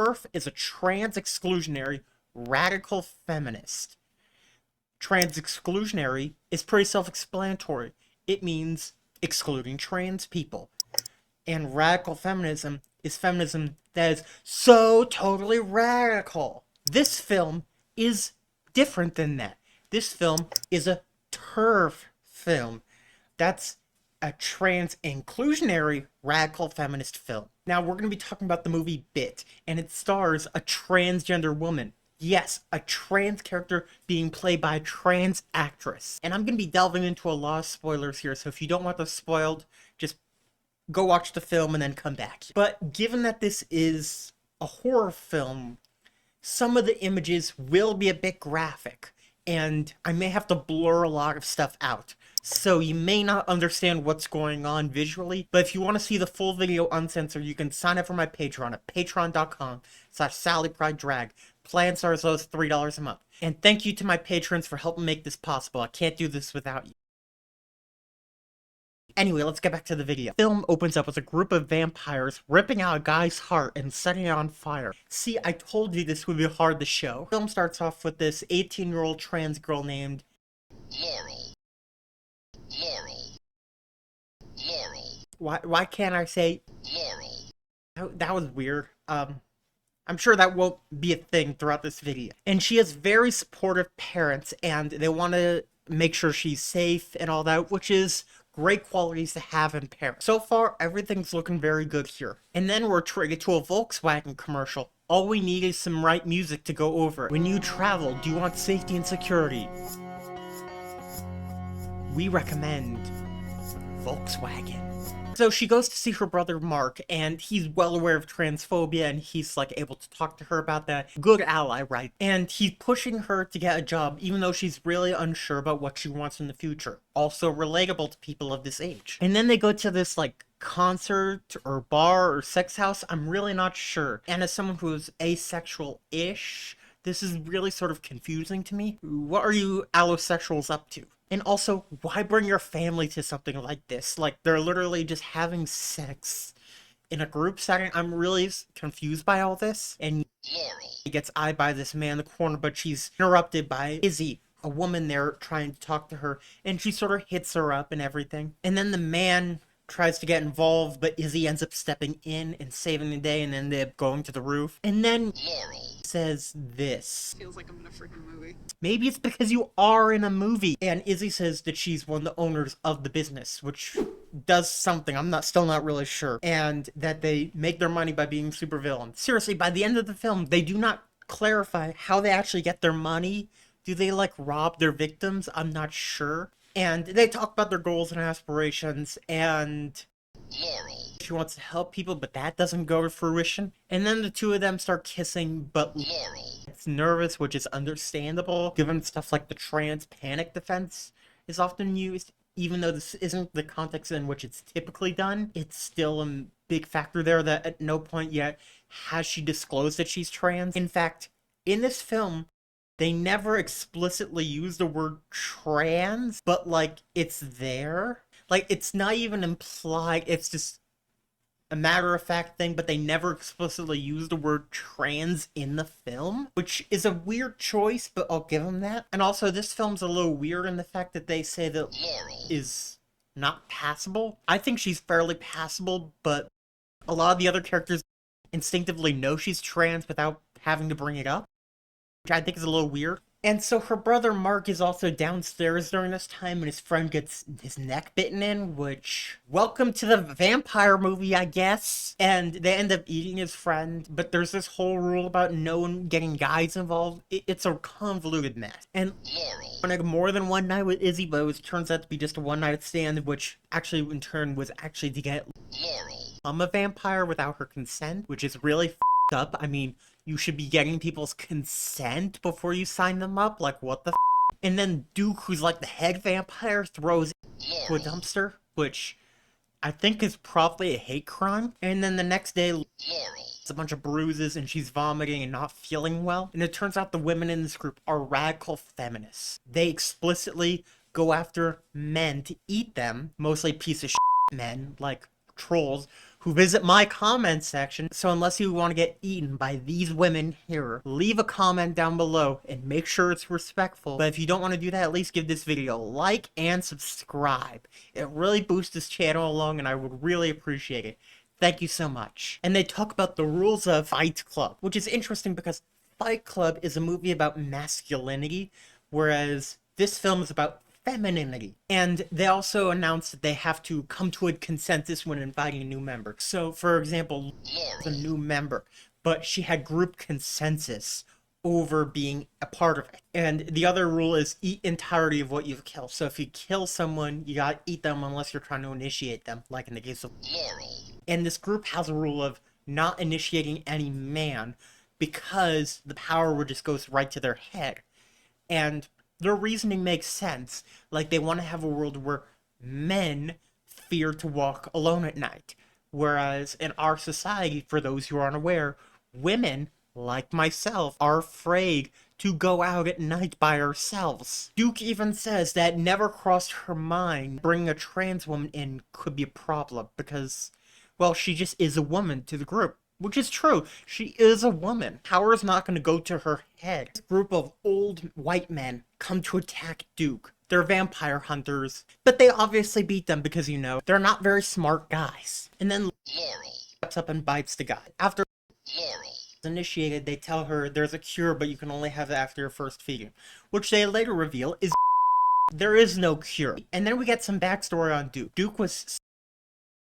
TERF is a trans-exclusionary radical feminist. Trans-exclusionary is pretty self-explanatory. It means excluding trans people. And radical feminism is feminism that is so totally radical. This film is different than that. This film is a TERF film. That's a trans-inclusionary radical feminist film. Now, we're going to be talking about the movie Bit, and it stars a transgender woman. Yes, a trans character being played by a trans actress. And I'm going to be delving into a lot of spoilers here, so if you don't want those spoiled, just go watch the film and then come back. But given that this is a horror film, some of the images will be a bit graphic, and I may have to blur a lot of stuff out. So you may not understand what's going on visually, but if you want to see the full video uncensored, you can sign up for my Patreon at patreon.com/SallyPrydeDrag. Plans are as low as $3 a month. And thank you to my patrons for helping make this possible. I can't do this without you. Anyway, let's get back to the video. The film opens up with a group of vampires ripping out a guy's heart and setting it on fire. See, I told you this would be hard to show. The film starts off with this 18-year-old trans girl named Laurel. Why can't I say Laurel? That was weird. I'm sure that won't be a thing throughout this video. And she has very supportive parents, and they want to make sure she's safe and all that, which is great qualities to have in parents. So far, everything's looking very good here. And then we're treated to a Volkswagen commercial. All we need is some right music to go over it. When you travel, do you want safety and security? We recommend Volkswagen. So she goes to see her brother Mark, and he's well aware of transphobia, and he's like able to talk to her about that. Good ally, right? And he's pushing her to get a job, even though she's really unsure about what she wants in the future. Also relatable to people of this age. And then they go to this like concert or bar or sex house. I'm really not sure. And as someone who's asexual-ish, this is really sort of confusing to me. What are you allosexuals up to? And also, why bring your family to something like this? Like, they're literally just having sex in a group setting. I'm really confused by all this. And she gets eyed by this man in the corner, but she's interrupted by Izzy, a woman there trying to talk to her. And she sort of hits her up and everything. And then the man tries to get involved, but Izzy ends up stepping in and saving the day, and then they're going to the roof. And then says this. Feels like I'm in a freaking movie. Maybe it's because you are in a movie. And Izzy says that she's one of the owners of the business, which does something. I'm still not really sure. And that they make their money by being supervillains. Seriously, by the end of the film, they do not clarify how they actually get their money. Do they like rob their victims? I'm not sure. And they talk about their goals and aspirations, and she wants to help people, but that doesn't go to fruition. And then the two of them start kissing, but it's nervous, which is understandable, given stuff like the trans panic defense is often used. Even though this isn't the context in which it's typically done, it's still a big factor there that at no point yet has she disclosed that she's trans. In fact, in this film, they never explicitly use the word trans, but like it's there. Like it's not even implied, it's just a matter-of-fact thing, but they never explicitly use the word trans in the film, which is a weird choice, but I'll give them that. And also, this film's a little weird in the fact that they say that is not passable. I think she's fairly passable, but a lot of the other characters instinctively know she's trans without having to bring it up, which I think is a little weird. And so her brother Mark is also downstairs during this time, and his friend gets his neck bitten in, which, welcome to the vampire movie, I guess. And they end up eating his friend, but there's this whole rule about no one getting guys involved. It's a convoluted mess. And like more than one night with Izzy, but it turns out to be just a one-night stand, which actually in turn was actually to get a vampire without her consent, which is really f***ed up. I mean, you should be getting people's consent before you sign them up. Like, what the f***? And then Duke, who's like the head vampire, throws to a dumpster, which I think is probably a hate crime. And then the next day, it's a bunch of bruises and she's vomiting and not feeling well. And it turns out the women in this group are radical feminists. They explicitly go after men to eat them, mostly piece of shit men, like trolls, who visit my comment section. So unless you want to get eaten by these women here, leave a comment down below and make sure it's respectful. But if you don't want to do that, at least give this video a like and subscribe. It really boosts this channel along and I would really appreciate it. Thank you so much. And they talk about the rules of Fight Club, which is interesting because Fight Club is a movie about masculinity, whereas this film is about femininity. And they also announced that they have to come to a consensus when inviting a new member. So, for example, Laura's a new member, but she had group consensus over being a part of it. And the other rule is eat entirety of what you've killed. So if you kill someone, you gotta eat them unless you're trying to initiate them, like in the case of Laurel. And this group has a rule of not initiating any man because the power would just goes right to their head. And their reasoning makes sense. Like, they want to have a world where men fear to walk alone at night. Whereas in our society, for those who are unaware, women, like myself, are afraid to go out at night by ourselves. Duke even says that never crossed her mind bringing a trans woman in could be a problem because, well, she just is a woman to the group. Which is true. She is a woman. Power is not going to go to her head. This group of old white men come to attack Duke. They're vampire hunters, but they obviously beat them because, you know, they're not very smart guys. And then Laurel steps up and bites the guy. After Laurel is initiated, they tell her there's a cure, but you can only have it after your first feeding, which they later reveal is there is no cure. And then we get some backstory on Duke. Duke was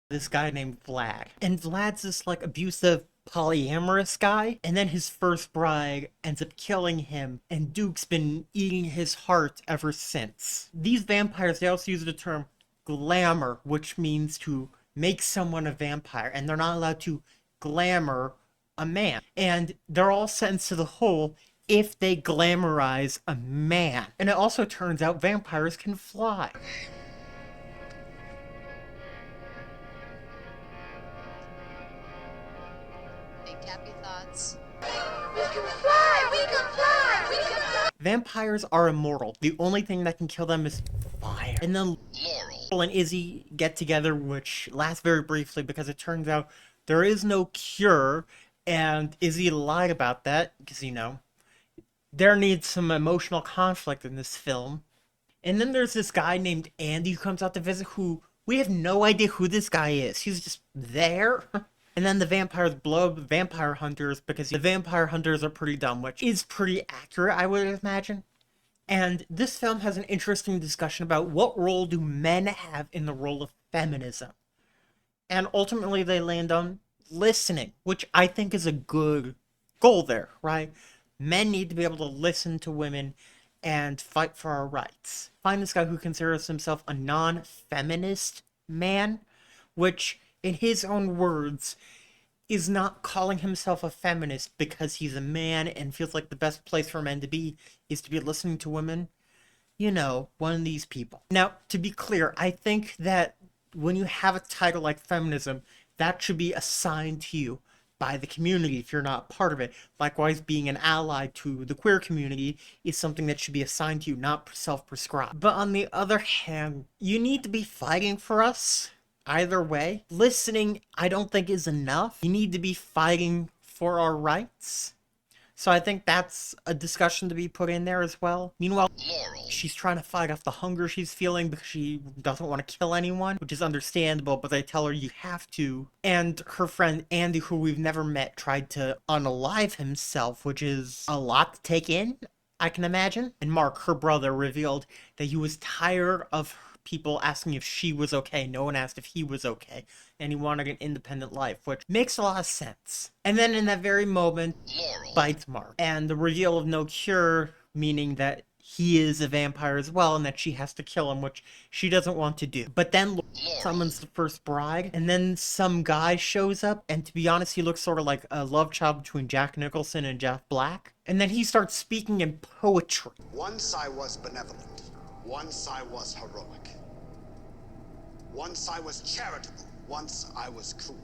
this guy named Vlad. And Vlad's this, like, abusive, polyamorous guy. And then his first bride ends up killing him. And Duke's been eating his heart ever since. These vampires, they also use the term glamour, which means to make someone a vampire. And they're not allowed to glamour a man. And they're all sentenced to the hole if they glamorize a man. And it also turns out vampires can fly. Happy thoughts. We can fly! We can fly! We can fly! Vampires are immortal. The only thing that can kill them is fire. And then Laurel and Izzy get together, which lasts very briefly because it turns out there is no cure, and Izzy lied about that because, you know, there needs some emotional conflict in this film. And then there's this guy named Andy who comes out to visit, who we have no idea who this guy is. He's just there. And then the vampires blow up vampire hunters because the vampire hunters are pretty dumb, which is pretty accurate, I would imagine. And this film has an interesting discussion about what role do men have in the role of feminism. And ultimately they land on listening, which I think is a good goal there, right? Men need to be able to listen to women and fight for our rights. Find this guy who considers himself a non-feminist man, which, in his own words, is not calling himself a feminist because he's a man and feels like the best place for men to be is to be listening to women. You know, one of these people. Now, to be clear, I think that when you have a title like feminism, that should be assigned to you by the community if you're not part of it. Likewise, being an ally to the queer community is something that should be assigned to you, not self-prescribed. But on the other hand, you need to be fighting for us. Either way, listening, I don't think is enough. You need to be fighting for our rights. So I think that's a discussion to be put in there as well. Meanwhile, Laurel, she's trying to fight off the hunger she's feeling because she doesn't want to kill anyone, which is understandable, but they tell her you have to. And her friend Andy, who we've never met, tried to unalive himself, which is a lot to take in, I can imagine. And Mark, her brother, revealed that he was tired of people asking if she was okay. No one asked if he was okay. And he wanted an independent life, which makes a lot of sense. And then in that very moment, Laurel bites Mark. And the reveal of no cure, meaning that he is a vampire as well, and that she has to kill him, which she doesn't want to do. But then Laurel summons the first bride, and then some guy shows up, and to be honest, he looks sort of like a love child between Jack Nicholson and Jeff Black. And then he starts speaking in poetry. Once I was benevolent. Once I was heroic. Once I was charitable. Once I was cruel.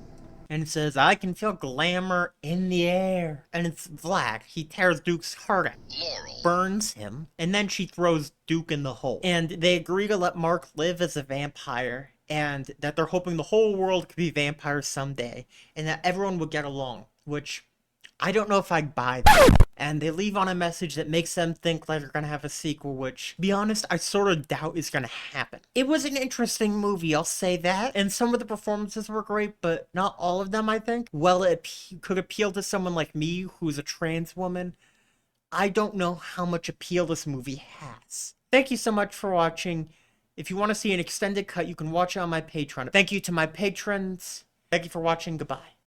And it says, I can feel glamour in the air. And it's Vlad. He tears Duke's heart out. Laurel burns him. And then she throws Duke in the hole. And they agree to let Mark live as a vampire. and that they're hoping the whole world could be vampires someday, and that everyone would get along, which I don't know if I'd buy that. And they leave on a message that makes them think like they're gonna have a sequel, which, to be honest, I sort of doubt is gonna happen. It was an interesting movie, I'll say that, and some of the performances were great, but not all of them, I think. Well, it could appeal to someone like me, who's a trans woman. I don't know how much appeal this movie has. Thank you so much for watching. If you want to see an extended cut, you can watch it on my Patreon. Thank you to my patrons. Thank you for watching. Goodbye.